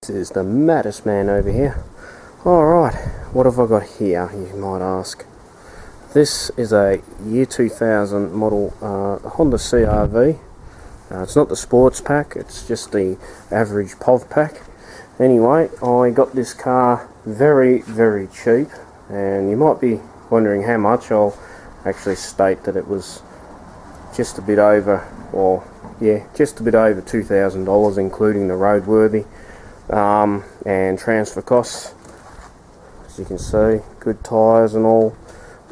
This is the maddest man over here. Alright, what have I got here, you might ask? This is a year 2000 model Honda CRV. It's not the sports pack, it's just the average POV pack. Anyway, I got this car very, very cheap, and you might be wondering how much. I'll actually state that it was just a bit over, just a bit over $2,000, including the roadworthy and transfer costs. As you can see, good tyres and all.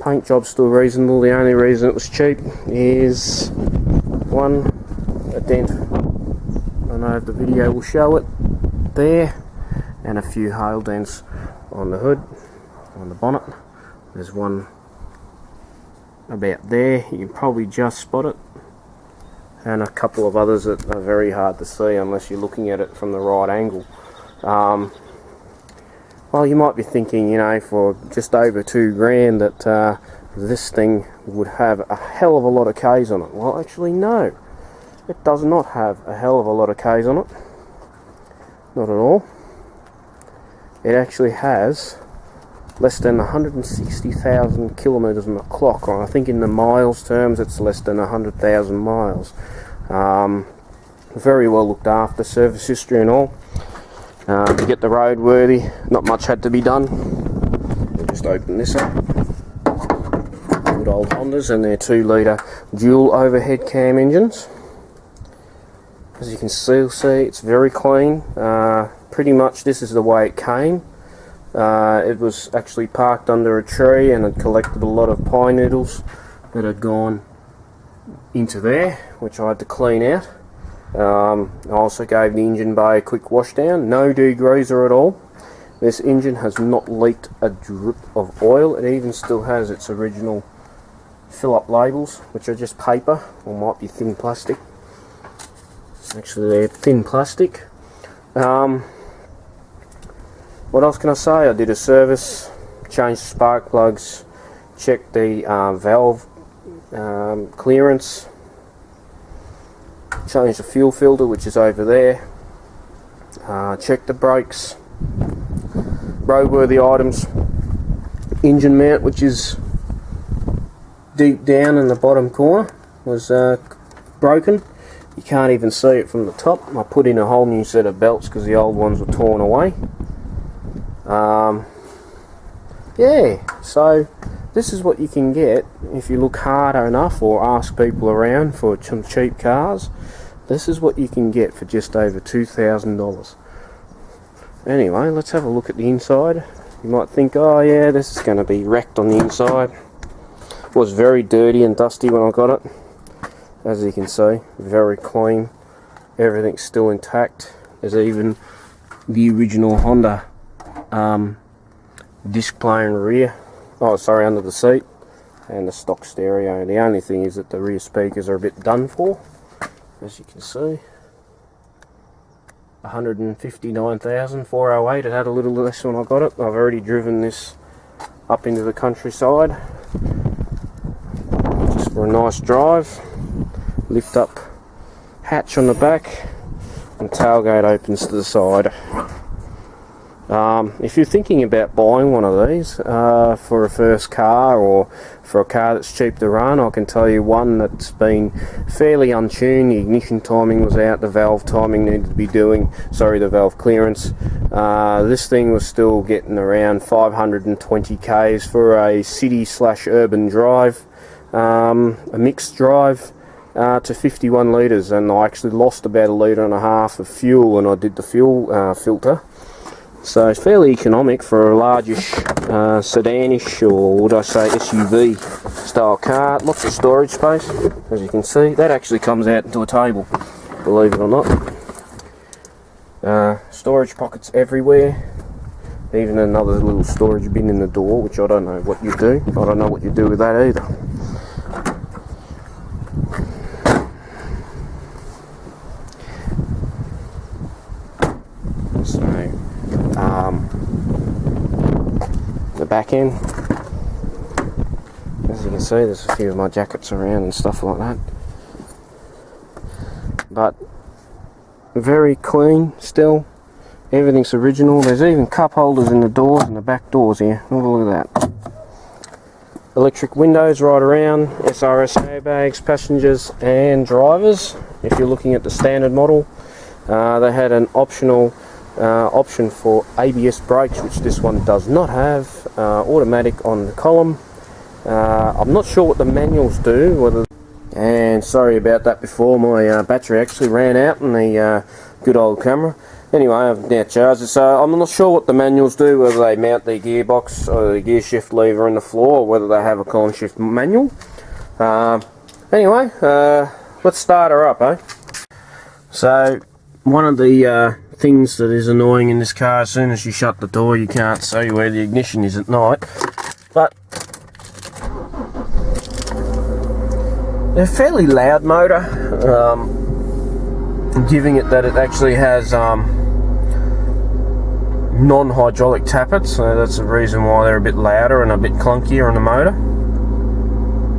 Paint job's still reasonable. The only reason it was cheap is a dent. I don't know if the video will show it there, and a few hail dents on the hood, on the bonnet. There's one about there, you can probably just spot it, and a couple of others that are very hard to see unless you're looking at it from the right angle. Well, you might be thinking, you know, for just over $2,000 that this thing would have a hell of a lot of K's on it. Well, actually no, it does not have a hell of a lot of K's on it, not at all. It actually has less than 160,000 kilometers on the clock, or I think in the miles terms it's less than 100,000 miles. Very well looked after, service history and all. To get the roadworthy, not much had to be done. We'll just open this up. Good old Hondas and their 2-litre dual overhead cam engines. As you can still see, it's very clean. Pretty much this is the way it came. It was actually parked under a tree and it collected a lot of pine needles that had gone into there, which I had to clean out. I also gave the engine bay a quick wash down, no degreaser at all. This engine has not leaked a drip of oil. It even still has its original fill-up labels, which are just paper, or might be thin plastic. Actually, they're thin plastic. What else can I say? I did a service, changed spark plugs, checked the valve clearance, changed the fuel filter, which is over there, checked the brakes, roadworthy items, engine mount, which is deep down in the bottom corner, was broken. You can't even see it from the top. I put in a whole new set of belts because the old ones were torn away. Yeah, so this is what you can get if you look hard enough or ask people around for some cheap cars. This is what you can get for just over $2,000. Anyway, let's have a look at the inside. You might think, oh yeah, this is going to be wrecked on the inside. It was very dirty and dusty when I got it. As you can see, very clean. Everything's still intact. There's even the original Honda disc player in the rear. Oh, sorry, under the seat, and the stock stereo. The only thing is that the rear speakers are a bit done for, as you can see. 159,408. It had a little less when I got it. I've already driven this up into the countryside just for a nice drive. Lift up hatch on the back, and tailgate opens to the side. If you're thinking about buying one of these for a first car, or for a car that's cheap to run, I can tell you one that's been fairly untuned. The ignition timing was out, the valve timing needed to be the valve clearance. This thing was still getting around 520 Ks for a city/urban drive, a mixed drive to 51 litres, and I actually lost about 1.5 litres of fuel when I did the fuel filter. So it's fairly economic for a largish sedanish, or would I say SUV style car. Lots of storage space, as you can see. That actually comes out into a table, believe it or not. Storage pockets everywhere. Even another little storage bin in the door, which I don't know what you do. I don't know what you do with that either. The back end, as you can see, there's a few of my jackets around and stuff like that, but very clean still. Everything's original. There's even cup holders in the doors and the back doors here. Oh, look at that. Electric windows right around, SRS airbags, passengers and drivers. If you're looking at the standard model, they had an optional option for ABS brakes, which this one does not have. Automatic on the column. I'm not sure what the manuals do, and sorry about that before, my battery actually ran out in the good old camera. Anyway, I've now charged it, so I'm not sure what the manuals do, whether they mount the gearbox or the gear shift lever in the floor, or whether they have a column shift manual. Anyway, let's start her up, eh? So, one of the things that is annoying in this car, as soon as you shut the door, you can't see where the ignition is at night. But they're a fairly loud motor, giving it that it actually has non-hydraulic tappets, so that's the reason why they're a bit louder and a bit clunkier on the motor.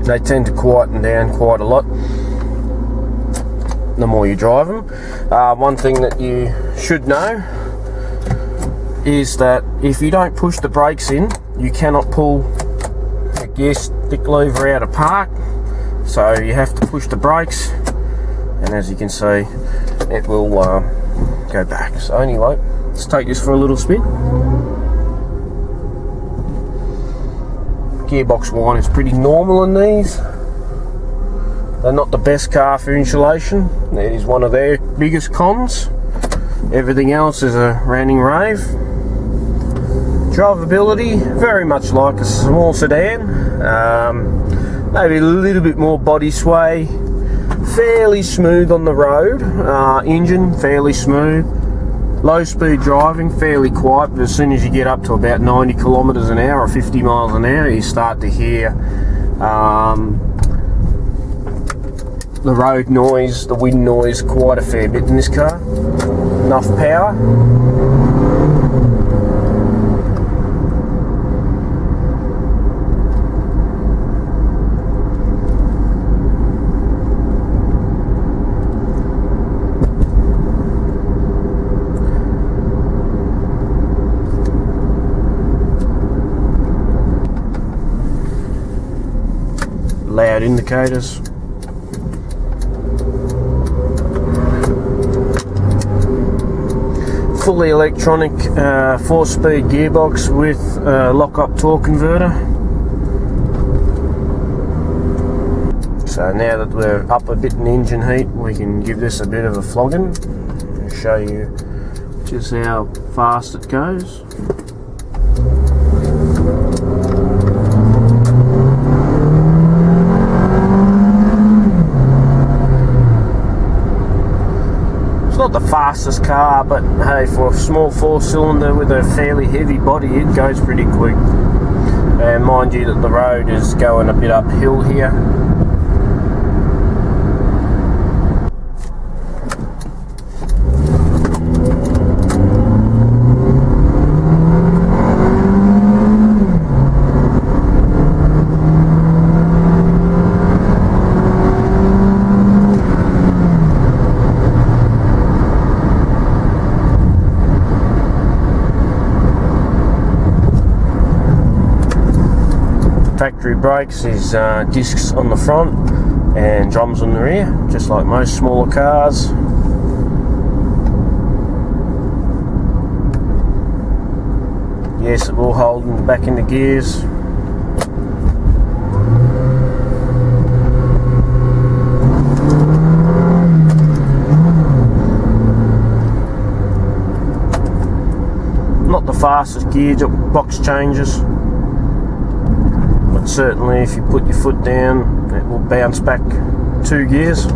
They tend to quieten down quite a lot the more you drive them. One thing that you should know is that if you don't push the brakes in, you cannot pull the gear stick lever out of park, so you have to push the brakes, and as you can see, it will go back. So anyway, let's take this for a little spin. Gearbox whine is pretty normal in these. They're not the best car for insulation. That is one of their biggest cons. Everything else is a ranting rave. Drivability, very much like a small sedan. Maybe a little bit more body sway. Fairly smooth on the road. Engine, fairly smooth. Low speed driving, fairly quiet, but as soon as you get up to about 90 kilometers an hour or 50 miles an hour, you start to hear the road noise, the wind noise, quite a fair bit in this car. Enough power. Loud indicators. Fully electronic 4-speed gearbox with lock-up torque converter. So now that we're up a bit in engine heat, we can give this a bit of a flogging. I'll show you just how fast it goes. Not the fastest car, but hey, for a small 4-cylinder with a fairly heavy body, it goes pretty quick. And mind you that the road is going a bit uphill here. Factory brakes is discs on the front and drums on the rear, just like most smaller cars. Yes, it will hold them back into gears. Not the fastest gearbox changes. Certainly if you put your foot down, it will bounce back 2 gears.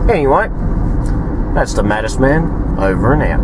Anyway, that's the Maddest Man, over and out.